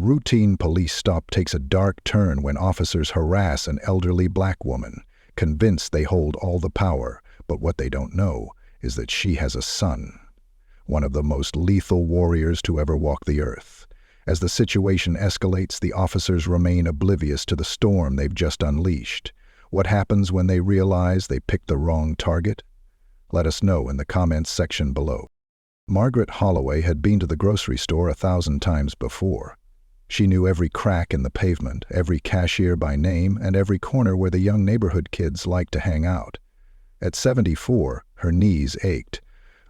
routine police stop takes a dark turn when officers harass an elderly black woman, convinced they hold all the power, but what they don't know is that she has a son, one of the most lethal warriors to ever walk the earth. As the situation escalates, the officers remain oblivious to the storm they've just unleashed. What happens when they realize they picked the wrong target? Let us know in the comments section below. Margaret Holloway had been to the grocery store 1,000 times before. She knew every crack in the pavement, every cashier by name, and every corner where the young neighborhood kids liked to hang out. At 74, her knees ached,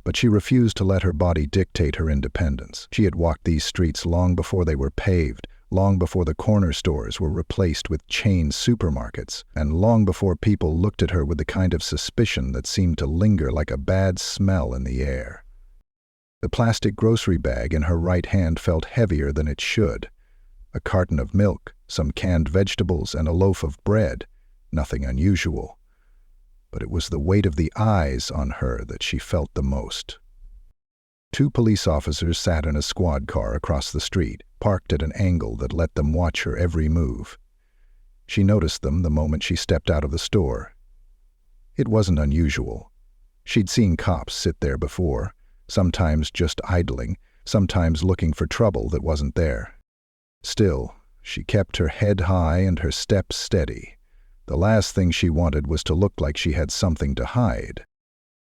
but she refused to let her body dictate her independence. She had walked these streets long before they were paved, long before the corner stores were replaced with chain supermarkets, and long before people looked at her with the kind of suspicion that seemed to linger like a bad smell in the air. The plastic grocery bag in her right hand felt heavier than it should. A carton of milk, some canned vegetables, and a loaf of bread. Nothing unusual. But it was the weight of the eyes on her that she felt the most. 2 police officers sat in a squad car across the street, parked at an angle that let them watch her every move. She noticed them the moment she stepped out of the store. It wasn't unusual. She'd seen cops sit there before, sometimes just idling, sometimes looking for trouble that wasn't there. Still, she kept her head high and her steps steady. The last thing she wanted was to look like she had something to hide.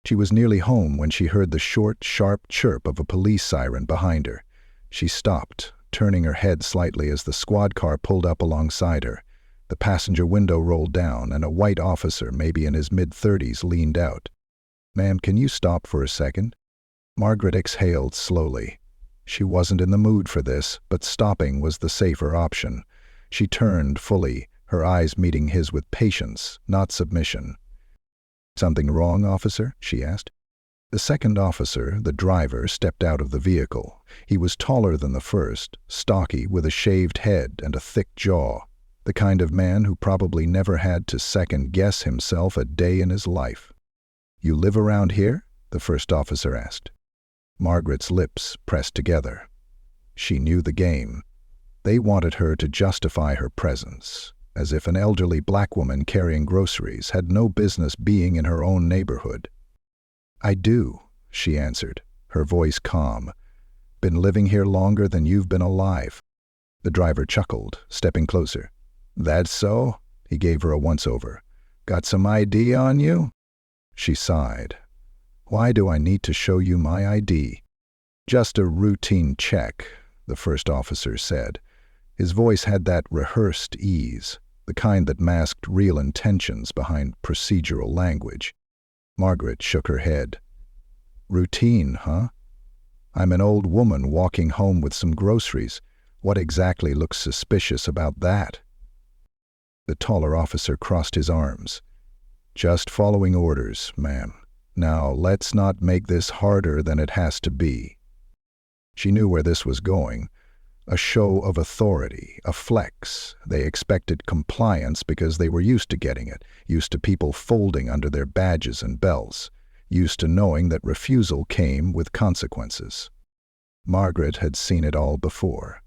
She was nearly home when she heard the short, sharp chirp of a police siren behind her. She stopped, turning her head slightly as the squad car pulled up alongside her. The passenger window rolled down, and a white officer, maybe in his mid-30s, leaned out. "Ma'am, can you stop for a second?" Margaret exhaled slowly. She wasn't in the mood for this, but stopping was the safer option. She turned fully, her eyes meeting his with patience, not submission. "Something wrong, officer?" she asked. The second officer, the driver, stepped out of the vehicle. He was taller than the first, stocky, with a shaved head and a thick jaw, the kind of man who probably never had to second-guess himself a day in his life. "You live around here?" the first officer asked. Margaret's lips pressed together. She knew the game. They wanted her to justify her presence, as if an elderly black woman carrying groceries had no business being in her own neighborhood. "I do," she answered, her voice calm. "Been living here longer than you've been alive." The driver chuckled, stepping closer. "That's so?" He gave her a once-over. "Got some ID on you?" She sighed. "Why do I need to show you my ID?" "Just a routine check," the first officer said. His voice had that rehearsed ease, the kind that masked real intentions behind procedural language. Margaret shook her head. "Routine, huh? I'm an old woman walking home with some groceries. What exactly looks suspicious about that?" The taller officer crossed his arms. "Just following orders, ma'am. Now, let's not make this harder than it has to be." She knew where this was going. A show of authority, a flex. They expected compliance because they were used to getting it, used to people folding under their badges and bells, used to knowing that refusal came with consequences. Margaret had seen it all before.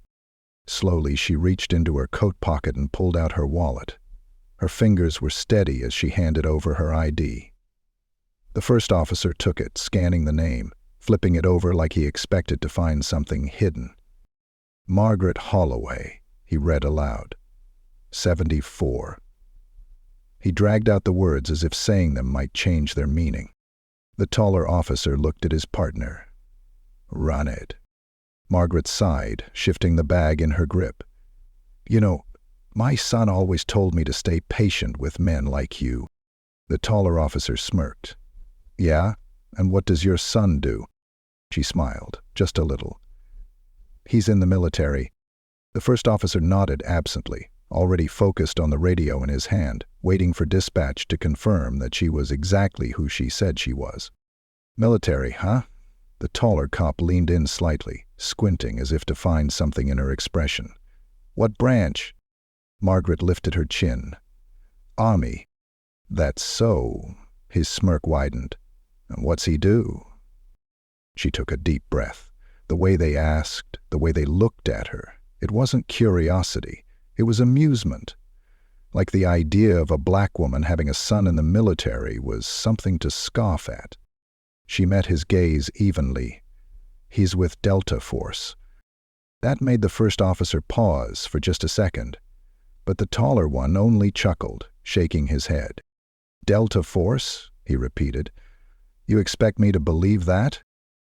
Slowly, she reached into her coat pocket and pulled out her wallet. Her fingers were steady as she handed over her ID. The first officer took it, scanning the name, flipping it over like he expected to find something hidden. "Margaret Holloway," he read aloud. 74. He dragged out the words as if saying them might change their meaning. The taller officer looked at his partner. "Run it." Margaret sighed, shifting the bag in her grip. "You know, my son always told me to stay patient with men like you." The taller officer smirked. "Yeah? And what does your son do?" She smiled, just a little. "He's in the military." The first officer nodded absently, already focused on the radio in his hand, waiting for dispatch to confirm that she was exactly who she said she was. "Military, huh?" The taller cop leaned in slightly, squinting as if to find something in her expression. "What branch?" Margaret lifted her chin. "Army." "That's so." His smirk widened. "And what's he do?" She took a deep breath. The way they asked, the way they looked at her, It wasn't curiosity, it was amusement. Like the idea of a black woman having a son in the military was something to scoff at. She met his gaze evenly. He's with Delta Force. That made the first officer pause for just a second, but the taller one only chuckled, shaking his head. Delta Force? He repeated. You expect me to believe that?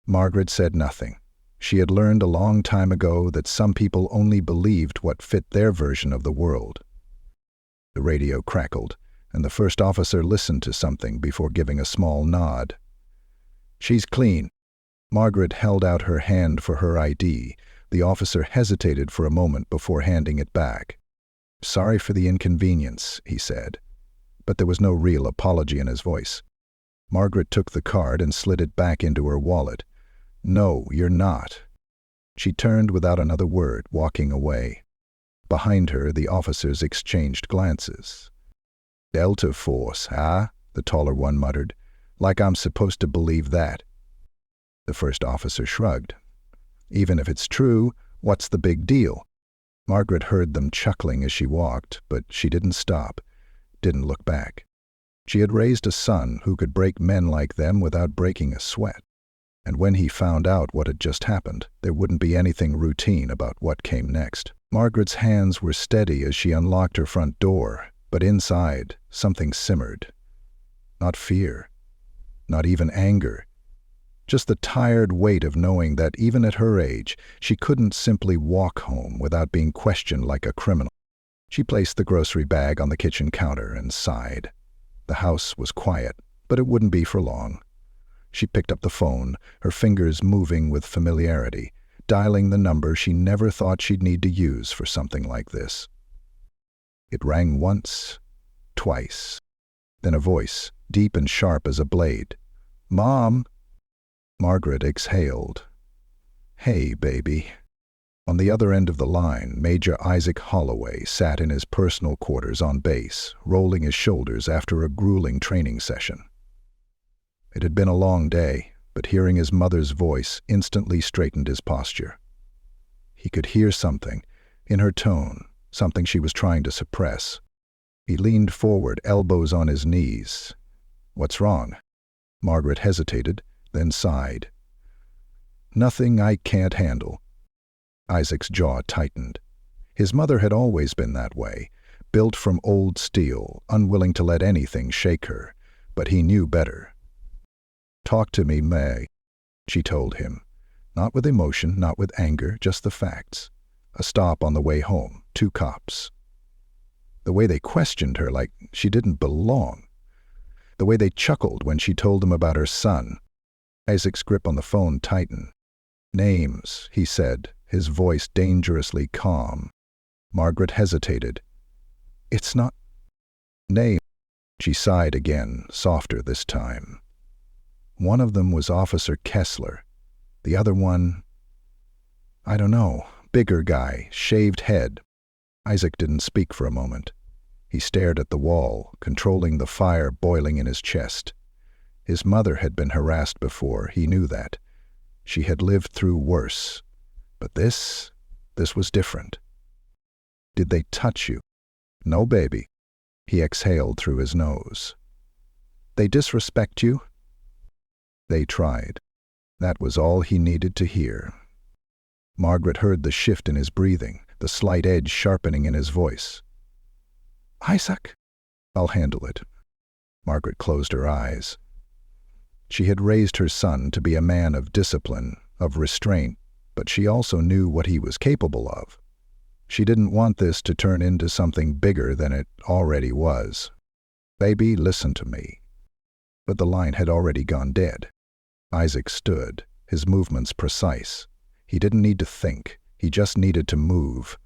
Margaret said nothing. She had learned a long time ago that some people only believed what fit their version of the world. The radio crackled, and the first officer listened to something before giving a small nod. She's clean. Margaret held out her hand for her ID. The officer hesitated for a moment before handing it back. Sorry for the inconvenience, he said, but there was no real apology in his voice. Margaret took the card and slid it back into her wallet. No, you're not. She turned without another word, walking away. Behind her, the officers exchanged glances. Delta Force, huh? The taller one muttered. Like I'm supposed to believe that. The first officer shrugged. Even if it's true, what's the big deal? Margaret heard them chuckling as she walked, but she didn't stop, didn't look back. She had raised a son who could break men like them without breaking a sweat. And when he found out what had just happened, there wouldn't be anything routine about what came next. Margaret's hands were steady as she unlocked her front door, but inside, something simmered. Not fear, not even anger. Just the tired weight of knowing that even at her age, she couldn't simply walk home without being questioned like a criminal. She placed the grocery bag on the kitchen counter and sighed. The house was quiet, but it wouldn't be for long. She picked up the phone, her fingers moving with familiarity, dialing the number she never thought she'd need to use for something like this. It rang once, twice. Then a voice, deep and sharp as a blade. Mom! Margaret exhaled. Hey, baby. On the other end of the line, Major Isaac Holloway sat in his personal quarters on base, rolling his shoulders after a grueling training session. It had been a long day, but hearing his mother's voice instantly straightened his posture. He could hear something, in her tone, something she was trying to suppress. He leaned forward, elbows on his knees. What's wrong? Margaret hesitated, then sighed. Nothing I can't handle. Isaac's jaw tightened. His mother had always been that way, built from old steel, unwilling to let anything shake her, but he knew better. Talk to me, May, she told him. Not with emotion, not with anger, just the facts. A stop on the way home, 2 cops. The way they questioned her like she didn't belong. The way they chuckled when she told them about her son. Isaac's grip on the phone tightened. Names, he said, his voice dangerously calm. Margaret hesitated. It's not... Name. She sighed again, softer this time. One of them was Officer Kessler. The other one... I don't know. Bigger guy, shaved head. Isaac didn't speak for a moment. He stared at the wall, controlling the fire boiling in his chest. His mother had been harassed before, he knew that. She had lived through worse. But this was different. Did they touch you? No, baby. He exhaled through his nose. They disrespect you? They tried. That was all he needed to hear. Margaret heard the shift in his breathing, the slight edge sharpening in his voice. Isaac? I'll handle it. Margaret closed her eyes. She had raised her son to be a man of discipline, of restraint, but she also knew what he was capable of. She didn't want this to turn into something bigger than it already was. Baby, listen to me. But the line had already gone dead. Isaac stood, his movements precise. He didn't need to think, he just needed to move.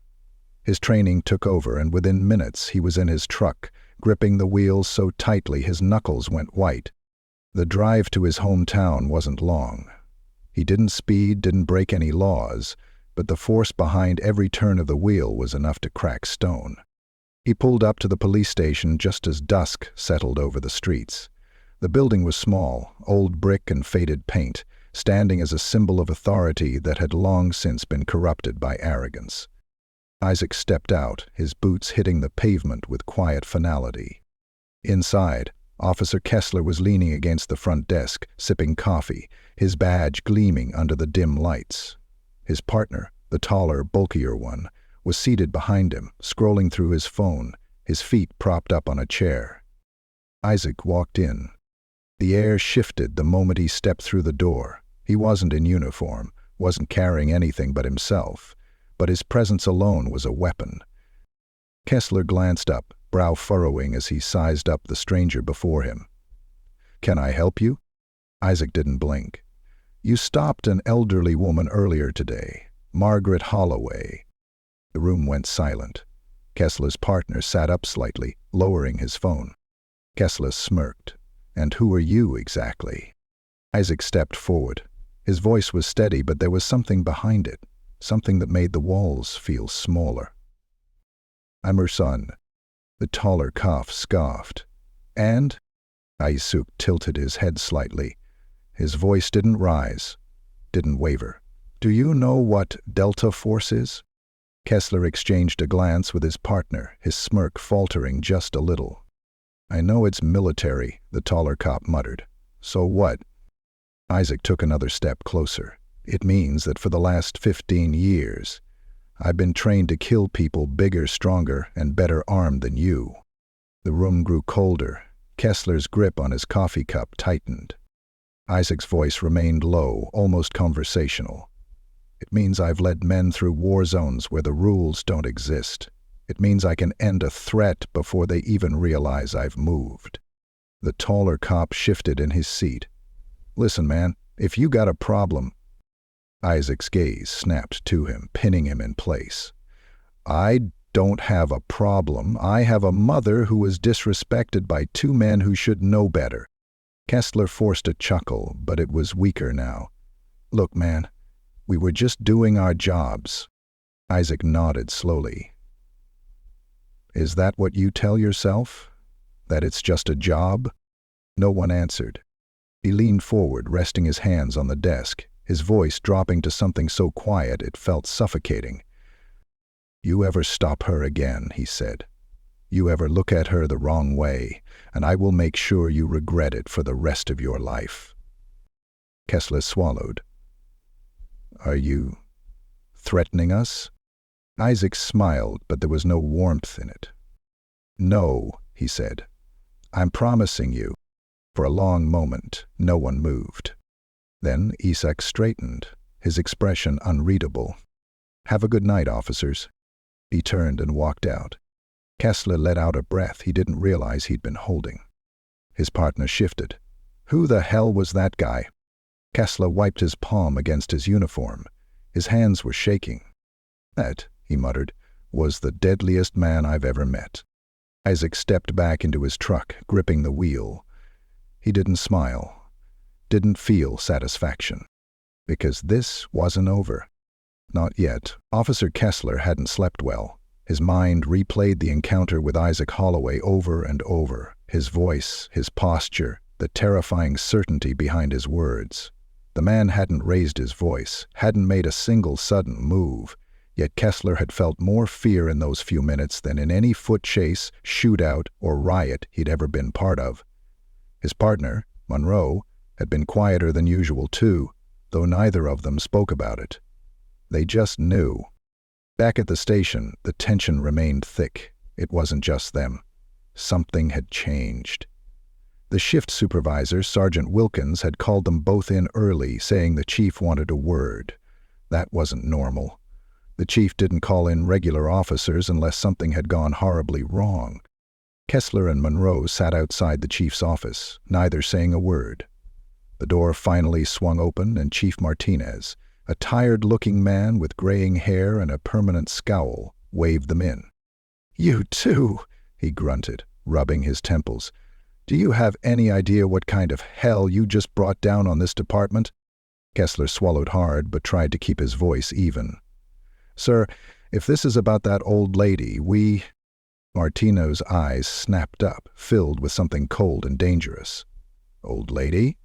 His training took over, and within minutes he was in his truck, gripping the wheels so tightly his knuckles went white. The drive to his hometown wasn't long. He didn't speed, didn't break any laws, but the force behind every turn of the wheel was enough to crack stone. He pulled up to the police station just as dusk settled over the streets. The building was small, old brick and faded paint, standing as a symbol of authority that had long since been corrupted by arrogance. Isaac stepped out, his boots hitting the pavement with quiet finality. Inside, Officer Kessler was leaning against the front desk, sipping coffee, his badge gleaming under the dim lights. His partner, the taller, bulkier one, was seated behind him, scrolling through his phone, his feet propped up on a chair. Isaac walked in. The air shifted the moment he stepped through the door. He wasn't in uniform, wasn't carrying anything but himself, but his presence alone was a weapon. Kessler glanced up, brow furrowing as he sized up the stranger before him. "Can I help you?" Isaac didn't blink. "You stopped an elderly woman earlier today, Margaret Holloway." The room went silent. Kessler's partner sat up slightly, lowering his phone. Kessler smirked. "And who are you exactly?" Isaac stepped forward. His voice was steady, but there was something behind it, something that made the walls feel smaller. "I'm her son." The taller cop scoffed. "And?" Isaac tilted his head slightly. His voice didn't rise, didn't waver. "Do you know what Delta Force is?" Kessler exchanged a glance with his partner, his smirk faltering just a little. "I know it's military," the taller cop muttered. "So what?" Isaac took another step closer. "It means that for the last 15 years, I've been trained to kill people bigger, stronger, and better armed than you." The room grew colder. Kessler's grip on his coffee cup tightened. Isaac's voice remained low, almost conversational. "It means I've led men through war zones where the rules don't exist. It means I can end a threat before they even realize I've moved." The taller cop shifted in his seat. "Listen, man, if you got a problem—" Isaac's gaze snapped to him, pinning him in place. "I don't have a problem. I have a mother who was disrespected by two men who should know better." Kessler forced a chuckle, but it was weaker now. "Look, man, we were just doing our jobs." Isaac nodded slowly. "Is that what you tell yourself? That it's just a job?" No one answered. He leaned forward, resting his hands on the desk, his voice dropping to something so quiet it felt suffocating. "You ever stop her again," he said. "You ever look at her the wrong way, and I will make sure you regret it for the rest of your life." Kessler swallowed. "Are you threatening us?" Isaac smiled, but there was no warmth in it. "No," he said. "I'm promising you." For a long moment, no one moved. Then Isaac straightened, his expression unreadable. "Have a good night, officers." He turned and walked out. Kessler let out a breath he didn't realize he'd been holding. His partner shifted. "Who the hell was that guy?" Kessler wiped his palm against his uniform. His hands were shaking. "That," he muttered, "was the deadliest man I've ever met." Isaac stepped back into his truck, gripping the wheel. He didn't smile, didn't feel satisfaction. Because this wasn't over. Not yet. Officer Kessler hadn't slept well. His mind replayed the encounter with Isaac Holloway over and over. His voice, his posture, the terrifying certainty behind his words. The man hadn't raised his voice, hadn't made a single sudden move. Yet Kessler had felt more fear in those few minutes than in any foot chase, shootout, or riot he'd ever been part of. His partner, Monroe, had been quieter than usual too, though neither of them spoke about it. They just knew. Back at the station, the tension remained thick. It wasn't just them. Something had changed. The shift supervisor, Sergeant Wilkins, had called them both in early, saying the chief wanted a word. That wasn't normal. The chief didn't call in regular officers unless something had gone horribly wrong. Kessler and Monroe sat outside the chief's office, neither saying a word. The door finally swung open, and Chief Martinez, a tired-looking man with graying hair and a permanent scowl, waved them in. "You too," he grunted, rubbing his temples. "Do you have any idea what kind of hell you just brought down on this department?" Kessler swallowed hard, but tried to keep his voice even. "Sir, if this is about that old lady, we—" Martino's eyes snapped up, filled with something cold and dangerous. "Old lady?"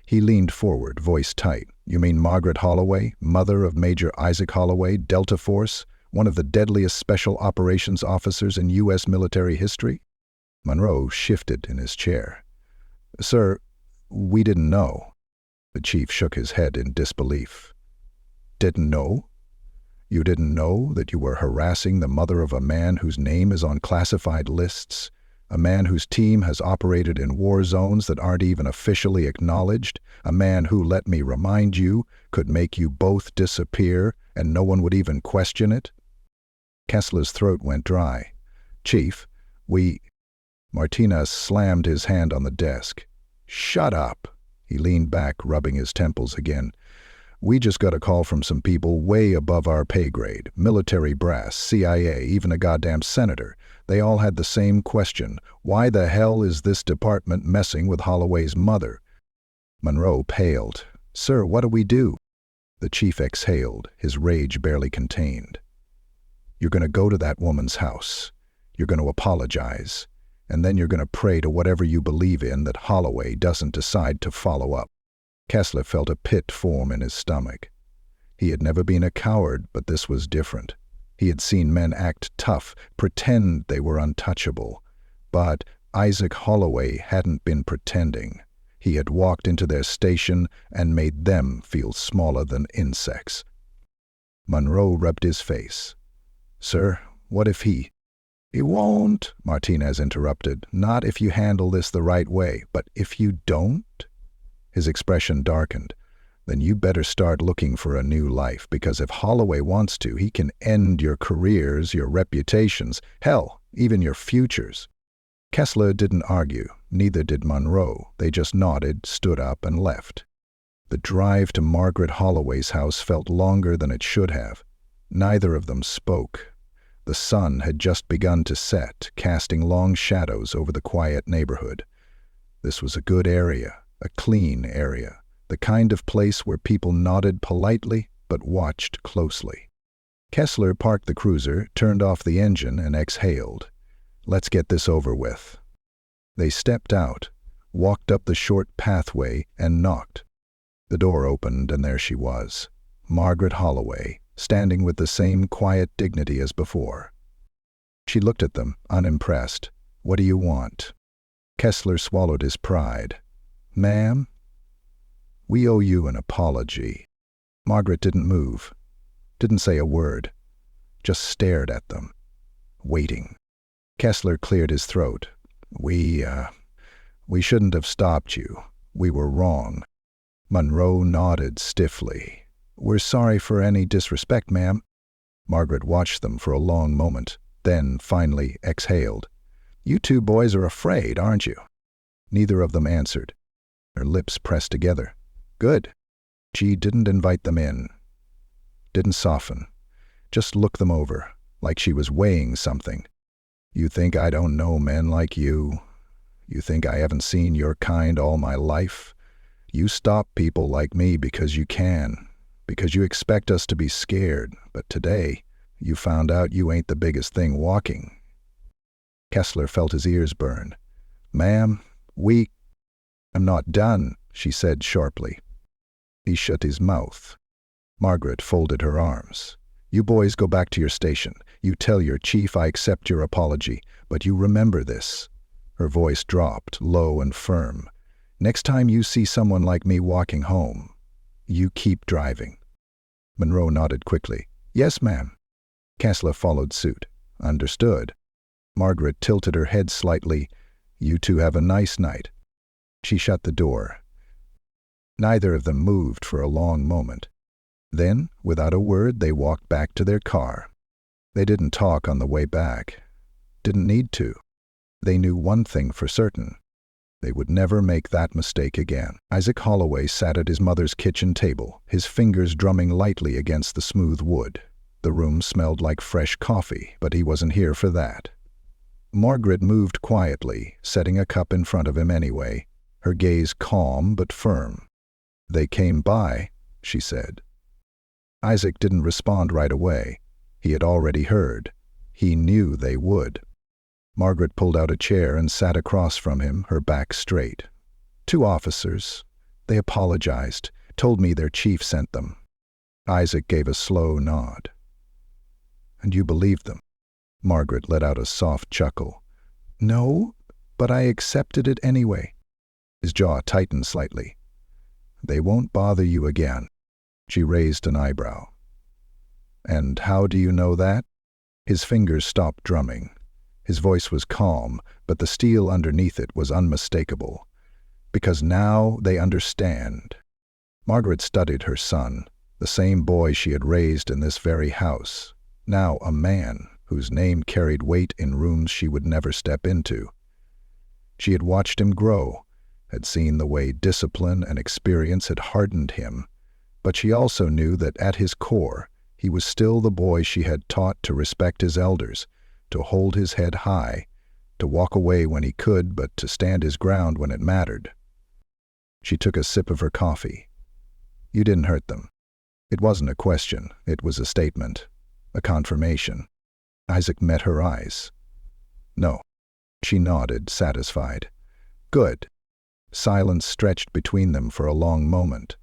He leaned forward, voice tight. "You mean Margaret Holloway, mother of Major Isaac Holloway, Delta Force? one of the deadliest special operations officers in U.S. military history? Monroe shifted in his chair. Sir, we didn't know. The chief shook his head in disbelief. Didn't know? You didn't know that you were harassing the mother of a man whose name is on classified lists? A man whose team has operated in war zones that aren't even officially acknowledged? A man who, let me remind you, could make you both disappear and no one would even question it? Kessler's throat went dry. Chief, Martinez slammed his hand on the desk. Shut up. He leaned back, rubbing his temples again. We just got a call from some people way above our pay grade. Military brass, CIA, even a goddamn senator. They all had the same question. Why the hell is this department messing with Holloway's mother? Monroe paled. Sir, what do we do? The chief exhaled, his rage barely contained. You're going to go to that woman's house. You're going to apologize. And then you're going to pray to whatever you believe in that Holloway doesn't decide to follow up. Kessler felt a pit form in his stomach. He had never been a coward, but this was different. He had seen men act tough, pretend they were untouchable. But Isaac Holloway hadn't been pretending. He had walked into their station and made them feel smaller than insects. Monroe rubbed his face. Sir, what if he... He won't, Martinez interrupted. Not if you handle this the right way, but if you don't? His expression darkened. Then you better start looking for a new life, because if Holloway wants to, he can end your careers, your reputations, hell, even your futures. Kessler didn't argue, neither did Monroe. They just nodded, stood up, and left. The drive to Margaret Holloway's house felt longer than it should have. Neither of them spoke. The sun had just begun to set, casting long shadows over the quiet neighborhood. This was a good area, a clean area, the kind of place where people nodded politely but watched closely. Kessler parked the cruiser, turned off the engine, and exhaled. Let's get this over with. They stepped out, walked up the short pathway, and knocked. The door opened, and there she was, Margaret Holloway, standing with the same quiet dignity as before. She looked at them, unimpressed. What do you want? Kessler swallowed his pride. Ma'am? We owe you an apology. Margaret didn't move, didn't say a word, just stared at them, waiting. Kessler cleared his throat. We shouldn't have stopped you. We were wrong. Monroe nodded stiffly. We're sorry for any disrespect, ma'am. Margaret watched them for a long moment, then finally exhaled. You two boys are afraid, aren't you? Neither of them answered. Her lips pressed together. Good. She didn't invite them in. Didn't soften. Just looked them over, like she was weighing something. You think I don't know men like you? You think I haven't seen your kind all my life? You stop people like me because you can, because you expect us to be scared, but today you found out you ain't the biggest thing walking. Kessler felt his ears burn. Ma'am, I'm not done, she said sharply. He shut his mouth. Margaret folded her arms. You boys go back to your station. You tell your chief I accept your apology, but you remember this. Her voice dropped, low and firm. Next time you see someone like me walking home, you keep driving. Monroe nodded quickly. Yes, ma'am. Kessler followed suit. Understood. Margaret tilted her head slightly. You two have a nice night. She shut the door. Neither of them moved for a long moment. Then, without a word, they walked back to their car. They didn't talk on the way back. Didn't need to. They knew one thing for certain. They would never make that mistake again. Isaac Holloway sat at his mother's kitchen table, his fingers drumming lightly against the smooth wood. The room smelled like fresh coffee, but he wasn't here for that. Margaret moved quietly, setting a cup in front of him anyway, her gaze calm but firm. They came by, she said. Isaac didn't respond right away. He had already heard. He knew they would. Margaret pulled out a chair and sat across from him, her back straight. 2 officers. They apologized, told me their chief sent them. Isaac gave a slow nod. And you believed them. Margaret let out a soft chuckle. No, but I accepted it anyway. His jaw tightened slightly. They won't bother you again. She raised an eyebrow. And how do you know that? His fingers stopped drumming. His voice was calm, but the steel underneath it was unmistakable. Because now they understand. Margaret studied her son, the same boy she had raised in this very house, now a man whose name carried weight in rooms she would never step into. She had watched him grow, had seen the way discipline and experience had hardened him, but she also knew that at his core, he was still the boy she had taught to respect his elders, to hold his head high, to walk away when he could, but to stand his ground when it mattered. She took a sip of her coffee. You didn't hurt them. It wasn't a question, it was a statement, a confirmation. Isaac met her eyes. No. She nodded, satisfied. Good. Silence stretched between them for a long moment.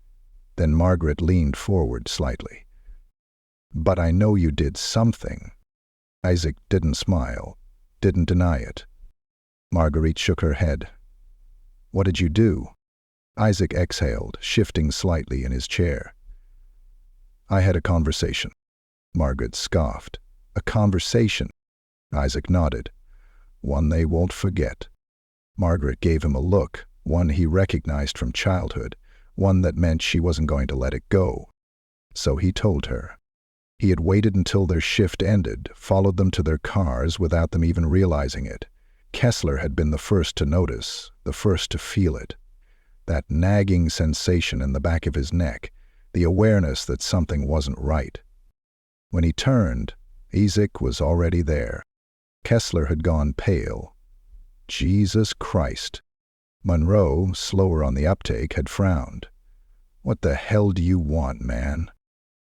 Then Margaret leaned forward slightly. But I know you did something. Isaac didn't smile, didn't deny it. Marguerite shook her head. What did you do? Isaac exhaled, shifting slightly in his chair. I had a conversation. Margaret scoffed. A conversation? Isaac nodded. One they won't forget. Margaret gave him a look, one he recognized from childhood, one that meant she wasn't going to let it go. So he told her. He had waited until their shift ended, followed them to their cars without them even realizing it. Kessler had been the first to notice, the first to feel it. That nagging sensation in the back of his neck, the awareness that something wasn't right. When he turned, Isaac was already there. Kessler had gone pale. Jesus Christ. Monroe, slower on the uptake, had frowned. What the hell do you want, man?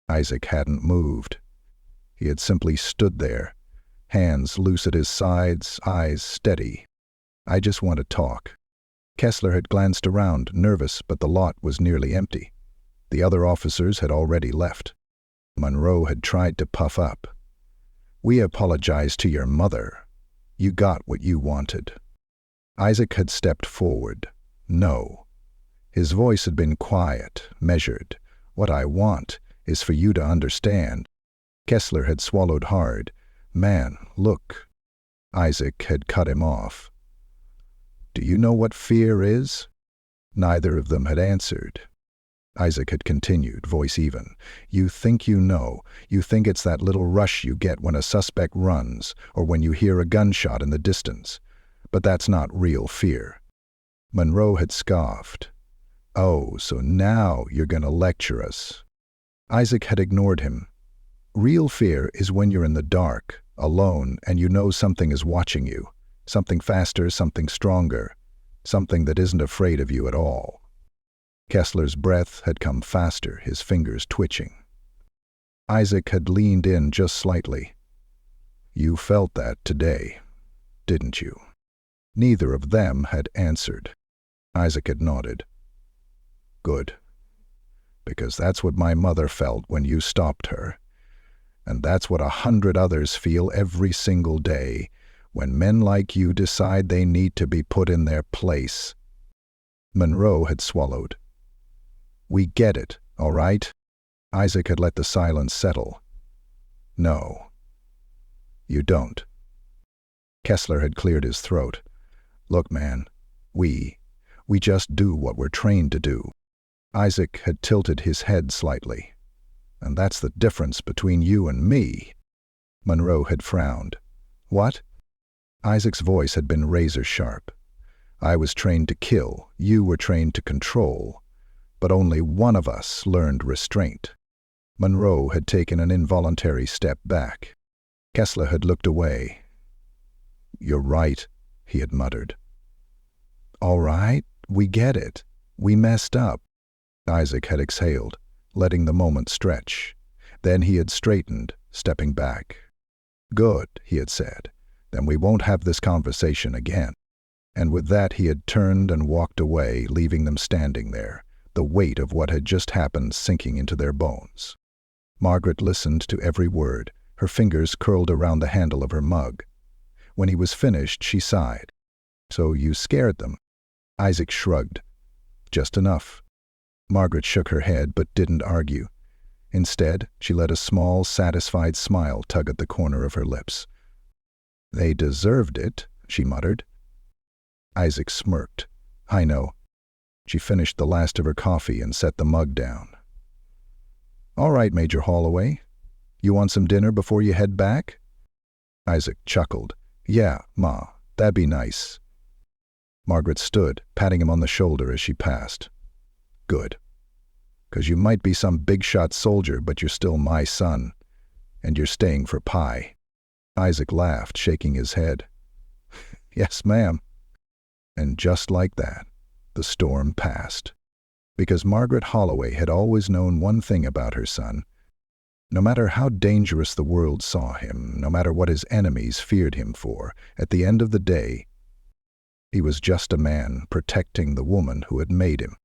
Isaac hadn't moved. He had simply stood there, hands loose at his sides, eyes steady. I just want to talk. Kessler had glanced around, nervous, but the lot was nearly empty. The other officers had already left. Monroe had tried to puff up. We apologize to your mother. You got what you wanted. Isaac had stepped forward. No. His voice had been quiet, measured. What I want is for you to understand. Kessler had swallowed hard. Man, look. Isaac had cut him off. Do you know what fear is? Neither of them had answered. Isaac had continued, voice even. You think you know. You think it's that little rush you get when a suspect runs, or when you hear a gunshot in the distance. But that's not real fear. Monroe had scoffed. Oh, so now you're going to lecture us. Isaac had ignored him. Real fear is when you're in the dark, alone, and you know something is watching you. Something faster, something stronger. Something that isn't afraid of you at all. Kessler's breath had come faster, his fingers twitching. Isaac had leaned in just slightly. You felt that today, didn't you? Neither of them had answered. Isaac had nodded. Good. Because that's what my mother felt when you stopped her. And that's what 100 others feel every single day when men like you decide they need to be put in their place. Monroe had swallowed. We get it, all right? Isaac had let the silence settle. No. You don't. Kessler had cleared his throat. Look, man, we just do what we're trained to do. Isaac had tilted his head slightly. And that's the difference between you and me. Monroe had frowned. What? Isaac's voice had been razor sharp. I was trained to kill, you were trained to control. But only one of us learned restraint. Monroe had taken an involuntary step back. Kessler had looked away. You're right, he had muttered. All right, we get it. We messed up. Isaac had exhaled, letting the moment stretch. Then he had straightened, stepping back. Good, he had said. Then we won't have this conversation again. And with that he had turned and walked away, leaving them standing there, the weight of what had just happened sinking into their bones. Margaret listened to every word, Her fingers curled around the handle of her mug. When he was finished, she sighed. "So you scared them?" Isaac shrugged. "Just enough." Margaret shook her head but didn't argue. Instead, she let a small, satisfied smile tug at the corner of her lips. "They deserved it," she muttered. Isaac smirked. "I know." She finished the last of her coffee and set the mug down. "All right, Major Holloway. You want some dinner before you head back?" Isaac chuckled. "Yeah, Ma, that'd be nice." Margaret stood, patting him on the shoulder as she passed. "Good. 'Cause you might be some big-shot soldier, but you're still my son. And you're staying for pie." Isaac laughed, shaking his head. "Yes, ma'am." And just like that, the storm passed. Because Margaret Holloway had always known one thing about her son. No matter how dangerous the world saw him, no matter what his enemies feared him for, at the end of the day, he was just a man protecting the woman who had made him.